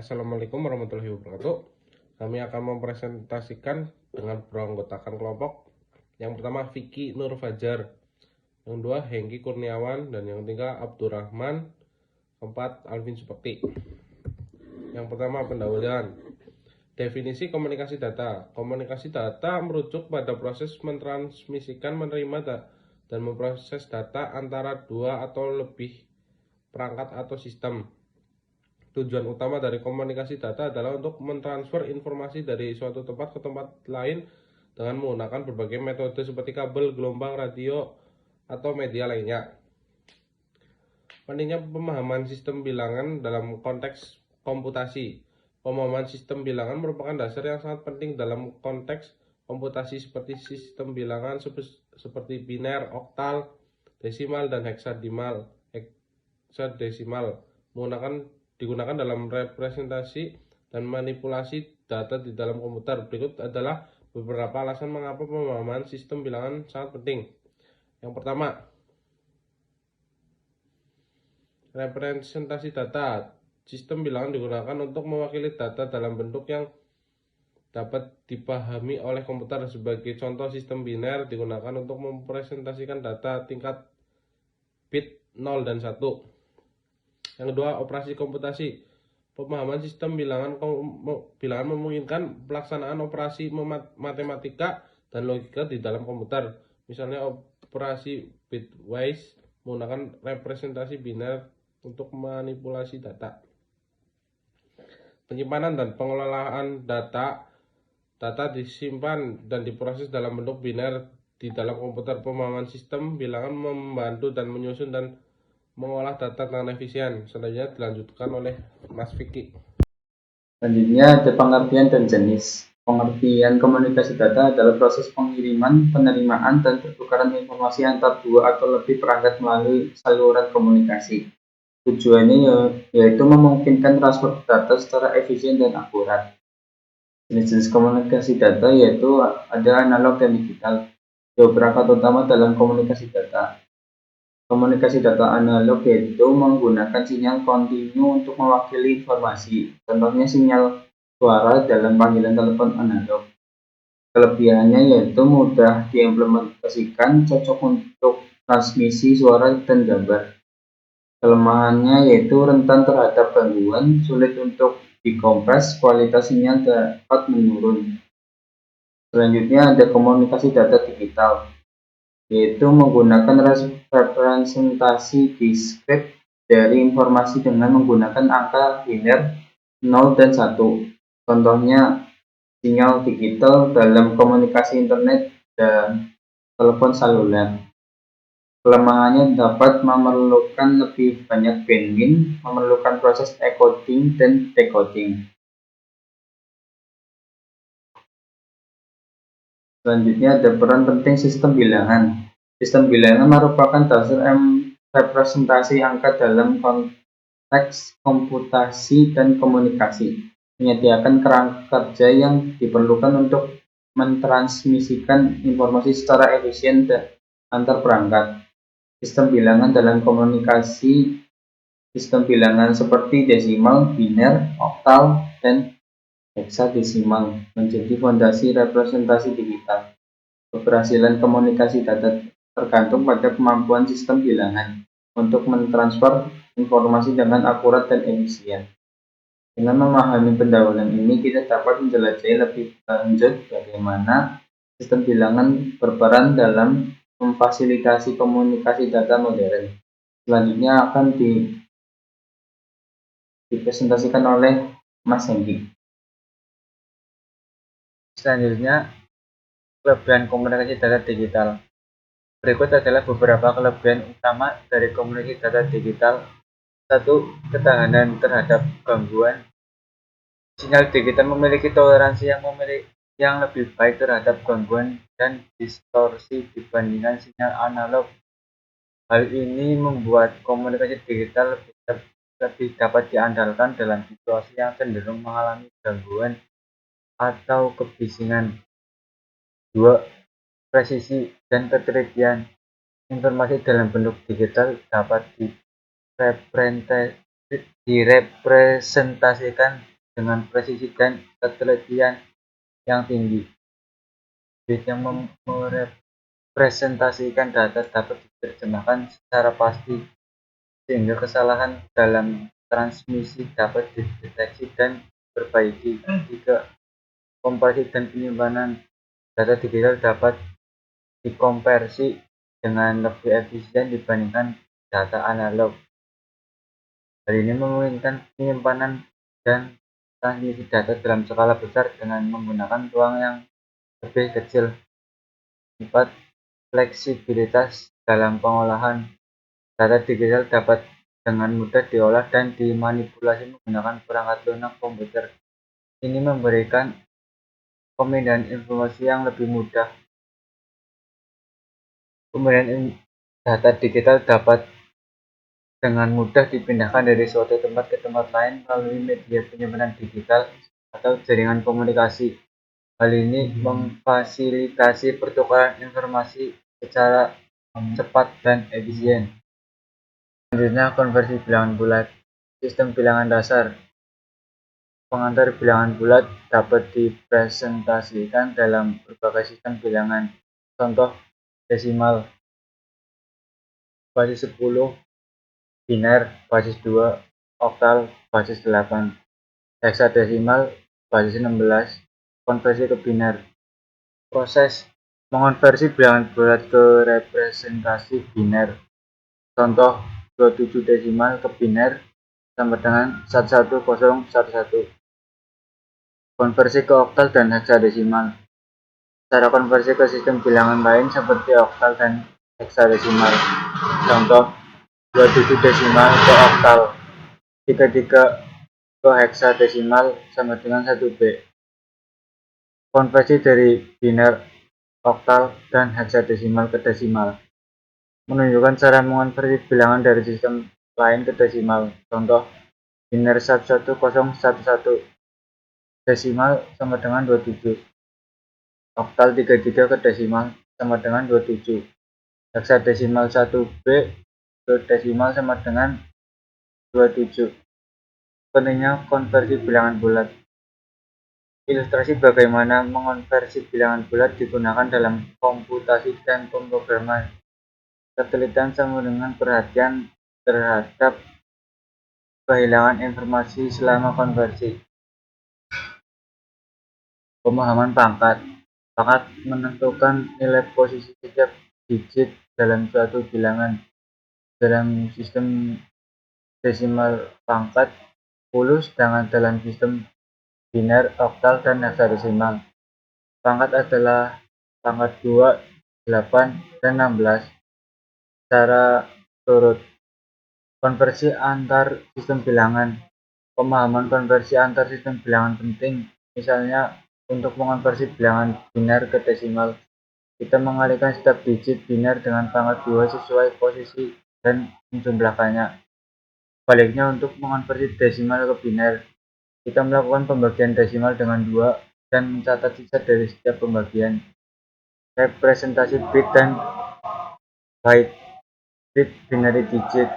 Assalamualaikum warahmatullahi wabarakatuh. Kami akan mempresentasikan dengan beranggotakan kelompok. Yang pertama Vicky Nur Fajar, yang kedua Hengki Kurniawan, dan yang ketiga Abdurrahman, keempat Alvin Supekti. Yang pertama pendahuluan. Definisi komunikasi data. Komunikasi data merujuk pada proses mentransmisikan, menerima, dan memproses data antara dua atau lebih perangkat atau sistem. Tujuan utama dari komunikasi data adalah untuk mentransfer informasi dari suatu tempat ke tempat lain dengan menggunakan berbagai metode seperti kabel, gelombang, radio, atau media lainnya. Pentingnya pemahaman sistem bilangan dalam konteks komputasi. Pemahaman sistem bilangan merupakan dasar yang sangat penting dalam konteks komputasi seperti sistem bilangan seperti biner, oktal, desimal, dan heksadesimal digunakan dalam representasi dan manipulasi data di dalam komputer. Berikut adalah beberapa alasan mengapa pemahaman sistem bilangan sangat penting. Yang pertama, representasi data. Sistem bilangan digunakan untuk mewakili data dalam bentuk yang dapat dipahami oleh komputer. Sebagai contoh, sistem biner digunakan untuk mempresentasikan data tingkat bit 0 dan 1. Yang kedua, operasi komputasi. Pemahaman sistem bilangan memungkinkan pelaksanaan operasi matematika dan logika di dalam komputer. Misalnya operasi bitwise menggunakan representasi biner untuk manipulasi data. Penyimpanan dan pengelolaan data. Data disimpan dan diproses dalam bentuk biner di dalam komputer. Pemahaman sistem bilangan membantu dan menyusun dan mengolah data dengan efisien. Selanjutnya dilanjutkan oleh Mas Vicky. Selanjutnya ada pengertian dan jenis. Pengertian komunikasi data adalah proses pengiriman, penerimaan, dan pertukaran informasi antar dua atau lebih perangkat melalui saluran komunikasi. Tujuannya yaitu memungkinkan transfer data secara efisien dan akurat. Jenis-jenis komunikasi data yaitu ada analog dan digital. Dua perangkat utama dalam komunikasi data. Komunikasi data analog yaitu menggunakan sinyal kontinu untuk mewakili informasi. Contohnya sinyal suara dalam panggilan telepon analog. Kelebihannya yaitu mudah diimplementasikan, cocok untuk transmisi suara dan gambar. Kelemahannya yaitu rentan terhadap gangguan, sulit untuk dikompres, kualitas sinyal dapat menurun. Selanjutnya ada komunikasi data digital, yaitu menggunakan representasi diskrit dari informasi dengan menggunakan angka biner 0 dan 1. Contohnya sinyal digital dalam komunikasi internet dan telepon seluler. Kelemahannya dapat memerlukan lebih banyak bandwidth, memerlukan proses encoding dan decoding. Selanjutnya ada peran penting sistem bilangan. Sistem bilangan merupakan dasar representasi angka dalam konteks komputasi dan komunikasi, menyediakan kerangka kerja yang diperlukan untuk mentransmisikan informasi secara efisien antar perangkat. Sistem bilangan dalam komunikasi, sistem bilangan seperti desimal, biner, oktal, dan heksadesimal menjadi fondasi representasi digital. Keberhasilan komunikasi data tergantung pada kemampuan sistem bilangan untuk mentransfer informasi dengan akurat dan efisien. Dengan memahami pendahuluan ini, kita dapat menjelajahi lebih lanjut bagaimana sistem bilangan berperan dalam memfasilitasi komunikasi data modern. Selanjutnya akan dipresentasikan oleh Mas Hengki. Selanjutnya, kelebihan komunikasi data digital. Berikut adalah beberapa kelebihan utama dari komunikasi data digital. 1. Ketahanan terhadap gangguan. Sinyal digital memiliki toleransi yang lebih baik terhadap gangguan dan distorsi dibandingkan sinyal analog. Hal ini membuat komunikasi digital lebih dapat diandalkan dalam situasi yang cenderung mengalami gangguan atau kebisingan. 2. Presisi dan ketelitian. Informasi dalam bentuk digital dapat direpresentasikan dengan presisi dan ketelitian yang tinggi. Bit yang merepresentasikan data dapat diterjemahkan secara pasti, sehingga kesalahan dalam transmisi dapat dideteksi dan diperbaiki. 3. Kompresi dan penyimpanan data digital dapat dikonversi dengan lebih efisien dibandingkan data analog. Hal ini memungkinkan penyimpanan dan transmisi data dalam skala besar dengan menggunakan ruang yang lebih kecil. 4. Fleksibilitas dalam pengolahan data digital dapat dengan mudah diolah dan dimanipulasi menggunakan perangkat lunak komputer. Ini memberikan pemindahan informasi yang lebih mudah. Kemudian data digital dapat dengan mudah dipindahkan dari suatu tempat ke tempat lain melalui media penyimpanan digital atau jaringan komunikasi. Hal ini memfasilitasi pertukaran informasi secara cepat dan efisien. Selanjutnya, konversi bilangan bulat. Sistem bilangan dasar. Pengantar bilangan bulat dapat dipresentasikan dalam berbagai sistem bilangan. Contoh, desimal, basis 10, biner, basis 2, oktal, basis 8, heksadesimal, basis 16, konversi ke biner. Proses mengonversi bilangan bulat ke representasi biner. Contoh, 27 desimal ke biner sama dengan 11011. Konversi ke oktal dan heksadesimal. Cara konversi ke sistem bilangan lain seperti oktal dan heksadesimal. Contoh, 27 desimal ke oktal, 33 ke heksadesimal sama dengan 1B. Konversi dari biner, oktal, dan heksadesimal ke desimal. Menunjukkan cara mengonversi bilangan dari sistem lain ke desimal. Contoh, biner 11011, desimal sama dengan 27. Oktal 33 ke desimal sama dengan 27. Heksadesimal 1B ke desimal sama dengan 27. Pentingnya konversi bilangan bulat. Ilustrasi bagaimana mengonversi bilangan bulat digunakan dalam komputasi dan pemrograman. Ketelitian sama dengan perhatian terhadap kehilangan informasi selama konversi. Pemahaman pangkat. Pangkat menentukan nilai posisi setiap digit dalam suatu bilangan. Dalam sistem desimal pangkat 10, sedangkan dalam sistem biner, oktal, dan heksadesimal pangkat adalah pangkat 2, 8, dan 16. Cara turut konversi antar sistem bilangan. Pemahaman konversi antar sistem bilangan penting. Misalnya, untuk mengonversi bilangan biner ke desimal, kita mengalihkan setiap digit biner dengan pangkat 2 sesuai posisi dan menjumlahkannya. Sebaliknya, untuk mengonversi desimal ke biner, kita melakukan pembagian desimal dengan 2 dan mencatat sisa dari setiap pembagian. Representasi bit dan byte. Bit binary digit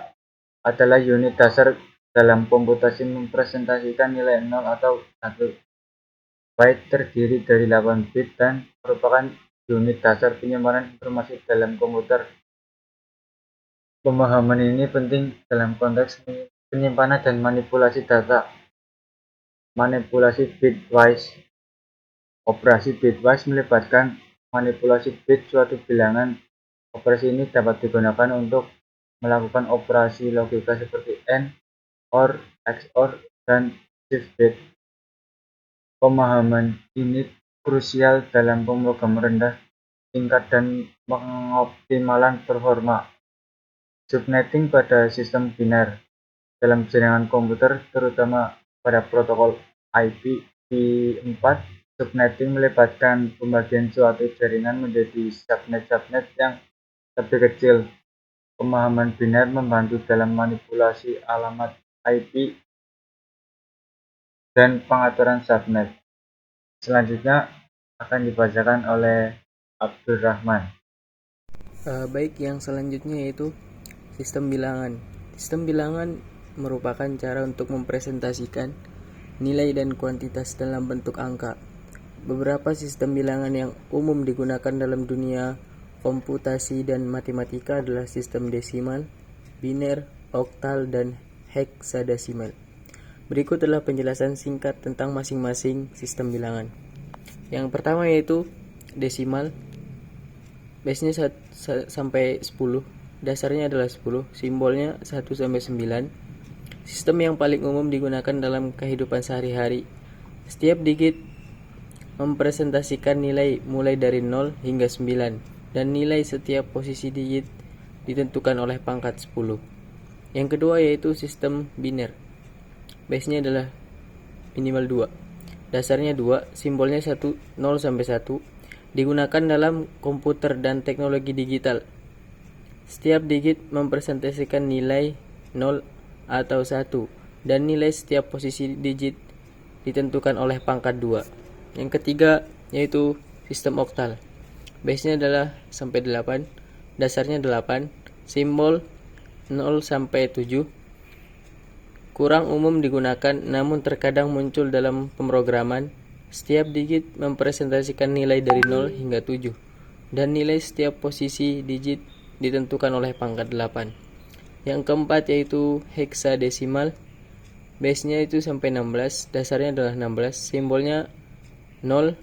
adalah unit dasar dalam komputasi mempresentasikan nilai 0 atau 1. Byte terdiri dari 8 bit dan merupakan unit dasar penyimpanan informasi dalam komputer. Pemahaman ini penting dalam konteks penyimpanan dan manipulasi data. Manipulasi bitwise. Operasi bitwise melibatkan manipulasi bit suatu bilangan. Operasi ini dapat digunakan untuk melakukan operasi logika seperti AND, OR, XOR, dan shift bit. Pemahaman ini krusial dalam pemrograman rendah tingkat dan pengoptimalan performa. Subnetting pada sistem biner. Dalam jaringan komputer, terutama pada protokol IPv4, subnetting melibatkan pembagian suatu jaringan menjadi subnet-subnet yang lebih kecil. Pemahaman biner membantu dalam manipulasi alamat IP dan pengaturan subnet. Selanjutnya akan dibacakan oleh Abdurrahman. Baik, yang selanjutnya yaitu sistem bilangan. Sistem bilangan merupakan cara untuk mempresentasikan nilai dan kuantitas dalam bentuk angka. Beberapa sistem bilangan yang umum digunakan dalam dunia komputasi dan matematika adalah sistem desimal, biner, oktal, dan heksadesimal. Berikut adalah penjelasan singkat tentang masing-masing sistem bilangan. Yang pertama yaitu desimal. Base-nya sampai 10, dasarnya adalah 10, simbolnya 1 sampai 9. Sistem yang paling umum digunakan dalam kehidupan sehari-hari. Setiap digit mempresentasikan nilai mulai dari 0 hingga 9, dan nilai setiap posisi digit ditentukan oleh pangkat 10. Yang kedua yaitu sistem biner. Base-nya adalah minimal 2. Dasarnya 2, simbolnya 0 sampai 1. Digunakan dalam komputer dan teknologi digital. Setiap digit mempresentasikan nilai 0 atau 1, dan nilai setiap posisi digit ditentukan oleh pangkat 2. Yang ketiga yaitu sistem oktal. Base-nya adalah sampai 8, dasarnya 8, simbol 0 sampai 7. Kurang umum digunakan namun terkadang muncul dalam pemrograman. Setiap digit mempresentasikan nilai dari 0 hingga 7, dan nilai setiap posisi digit ditentukan oleh pangkat 8. Yang keempat yaitu heksadesimal. Base-nya itu sampai 16, dasarnya adalah 16, simbolnya 0,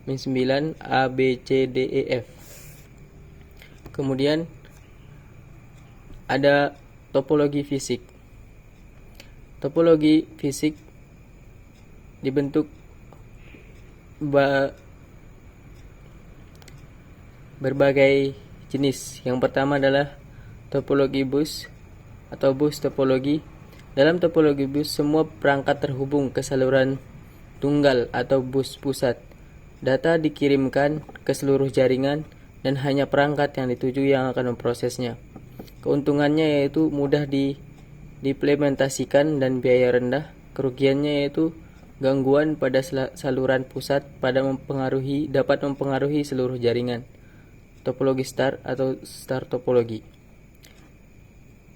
min 9, A, B, C, D, E, F. Kemudian ada topologi fisik. Topologi fisik dibentuk berbagai jenis. Yang pertama adalah topologi bus atau bus topologi. Dalam topologi bus, semua perangkat terhubung ke saluran tunggal atau bus pusat. Data dikirimkan ke seluruh jaringan dan hanya perangkat yang dituju yang akan memprosesnya. Keuntungannya yaitu mudah diimplementasikan dan biaya rendah. Kerugiannya yaitu gangguan pada saluran pusat dapat mempengaruhi seluruh jaringan. Topologi star atau star topologi.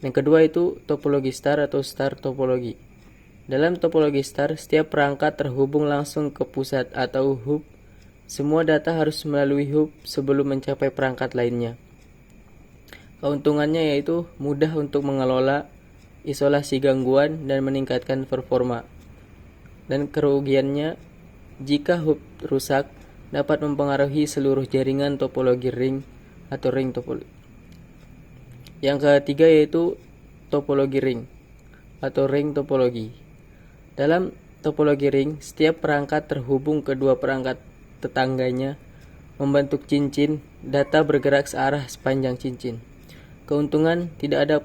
Yang kedua itu topologi star atau star topologi. Dalam topologi star, setiap perangkat terhubung langsung ke pusat atau hub. Semua data harus melalui hub sebelum mencapai perangkat lainnya. Keuntungannya yaitu mudah untuk mengelola, isolasi gangguan, dan meningkatkan performa. Dan kerugiannya, jika hub rusak, dapat mempengaruhi seluruh jaringan topologi ring atau ring topologi. Yang ketiga yaitu topologi ring atau ring topologi. Dalam topologi ring, setiap perangkat terhubung ke dua perangkat tetangganya membentuk cincin. Data bergerak searah sepanjang cincin. Keuntungan tidak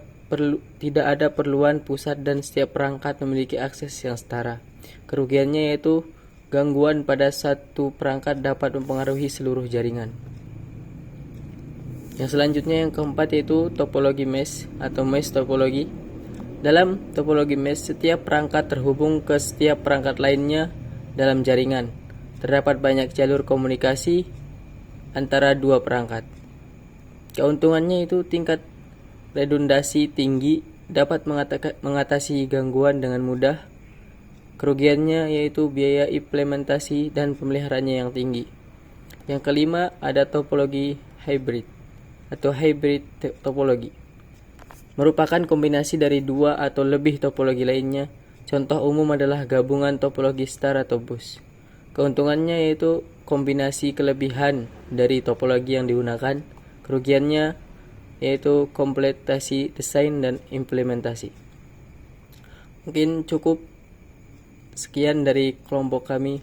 ada perluan pusat dan setiap perangkat memiliki akses yang setara. Kerugiannya yaitu gangguan pada satu perangkat dapat mempengaruhi seluruh jaringan. Yang selanjutnya yang keempat yaitu topologi mesh atau mesh topologi. Dalam topologi mesh, setiap perangkat terhubung ke setiap perangkat lainnya dalam jaringan. Terdapat banyak jalur komunikasi antara dua perangkat. Keuntungannya itu tingkat redundasi tinggi, dapat mengatasi gangguan dengan mudah. Kerugiannya yaitu biaya implementasi dan pemeliharaannya yang tinggi. Yang kelima ada topologi hybrid atau hybrid topologi. Merupakan kombinasi dari dua atau lebih topologi lainnya. Contoh umum adalah gabungan topologi star atau bus. Keuntungannya yaitu kombinasi kelebihan dari topologi yang digunakan. Kerugiannya yaitu komplektasi desain dan implementasi. Mungkin cukup sekian dari kelompok kami.